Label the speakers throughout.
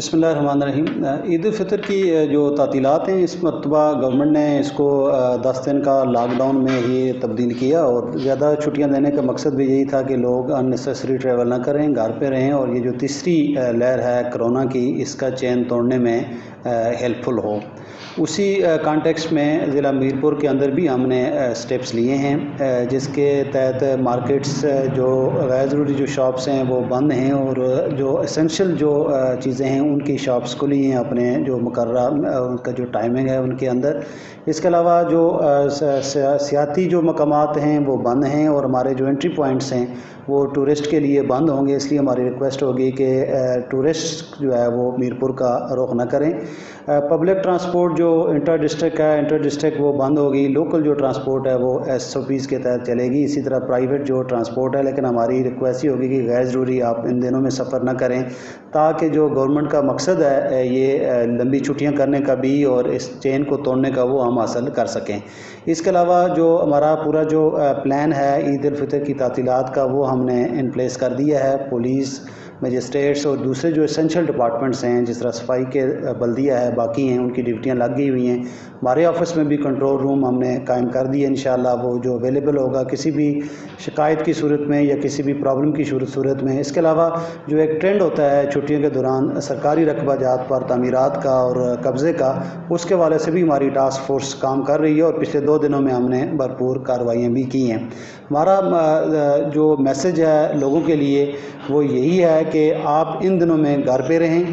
Speaker 1: بسم اللہ الرحمن الرحیم۔ عید الفطر کی جو تعطیلات ہیں اس مرتبہ گورنمنٹ نے اس کو 10 دن کا لاک ڈاؤن میں ہی تبدیل کیا، اور زیادہ چھٹیاں دینے کا مقصد بھی یہی تھا کہ لوگ ان نیسیسری ٹریول نہ کریں، گھر پہ رہیں، اور یہ جو تیسری لہر ہے کرونا کی اس کا چین توڑنے میں ہیلپ فل ہو۔ اسی کانٹیکسٹ میں ضلع میرپور کے اندر بھی ہم نے سٹیپس لیے ہیں، جس کے تحت مارکیٹس جو غیر ضروری جو شاپس ہیں وہ بند ہیں، اور جو اسینشل جو چیزیں ہیں ان کی شاپس کھلی ہیں اپنے جو مقررہ ان کا جو ٹائمنگ ہے ان کے اندر۔ اس کے علاوہ جو سیاحتی جو مقامات ہیں وہ بند ہیں، اور ہمارے جو انٹری پوائنٹس ہیں وہ ٹورسٹ کے لیے بند ہوں گے۔ اس لیے ہماری ریکویسٹ ہوگی کہ ٹورسٹ جو ہے وہ میرپور کا رخ نہ کریں۔ پبلک ٹرانسپورٹ جو انٹر ڈسٹرکٹ ہے، انٹر ڈسٹرکٹ وہ بند ہوگی۔ لوکل جو ٹرانسپورٹ ہے وہ SOPs کے تحت چلے گی۔ اسی طرح پرائیویٹ جو ٹرانسپورٹ ہے، لیکن ہماری ریکویسٹ یہ ہوگی کہ غیر ضروری آپ ان دنوں میں سفر نہ کریں، تاکہ جو گورنمنٹ کا مقصد ہے یہ لمبی چھٹیاں کرنے کا بھی اور اس چین کو توڑنے کا وہ ہم حاصل کر سکیں۔ اس کے علاوہ جو ہمارا پورا جو پلان ہے عید الفطر کی تعطیلات کا وہ ہم نے ان پلیس کر دیا ہے۔ پولیس، مجسٹریٹس اور دوسرے جو اسینشل ڈپارٹمنٹس ہیں، جس طرح صفائی کے بلدیہ ہے، باقی ہیں، ان کی ڈیوٹیاں لگ گئی ہوئی ہیں۔ ہمارے آفس میں بھی کنٹرول روم ہم نے قائم کر دی ہے۔ انشاءاللہ وہ جو اویلیبل ہوگا کسی بھی شکایت کی صورت میں یا کسی بھی پرابلم کی صورت میں۔ اس کے علاوہ جو ایک ٹرینڈ ہوتا ہے چھٹیوں کے دوران سرکاری رقبہ جات پر تعمیرات کا اور قبضے کا، اس کے والے سے بھی ہماری ٹاسک فورس کام کر رہی ہے، اور پچھلے 2 دنوں میں ہم نے بھرپور کارروائیاں بھی کی ہیں۔ ہمارا جو میسج ہے لوگوں کے لیے وہ یہی ہے کہ آپ ان دنوں میں گھر پہ رہیں،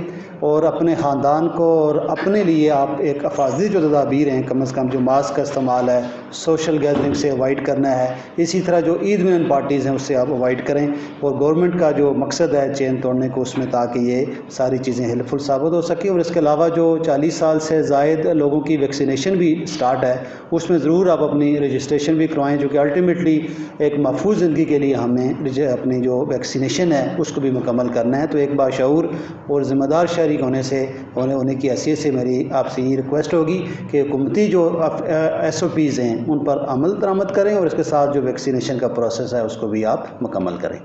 Speaker 1: اور اپنے خاندان کو اور اپنے لیے آپ ایک حفاظتی جو تدابیر ہیں، کم از کم جو ماسک کا استعمال ہے، سوشل گیدرنگ سے اوائڈ کرنا ہے۔ اسی طرح جو عید میں پارٹیز ہیں اس سے آپ اوائڈ کریں، اور گورنمنٹ کا جو مقصد ہے چین توڑنے کو اس میں، تاکہ یہ ساری چیزیں ہیلپ فل ثابت ہو سکیں۔ اور اس کے علاوہ جو 40 سال سے زائد لوگوں کی ویکسینیشن بھی سٹارٹ ہے، اس میں ضرور آپ اپنی رجسٹریشن بھی کروائیں، جو کہ الٹیمیٹلی ایک محفوظ زندگی کے لیے ہمیں اپنی جو ویکسینیشن ہے اس کو بھی مکمل کرنا ہے۔ تو ایک باشعور اور ذمہ دار شہری ہونے کی حیثیت سے میری آپ سے یہ ریکویسٹ ہوگی کہ حکومتی جو SOPs ہیں ان پر عمل درآمد کریں، اور اس کے ساتھ جو ویکسینیشن کا پروسیس ہے اس کو بھی آپ مکمل کریں۔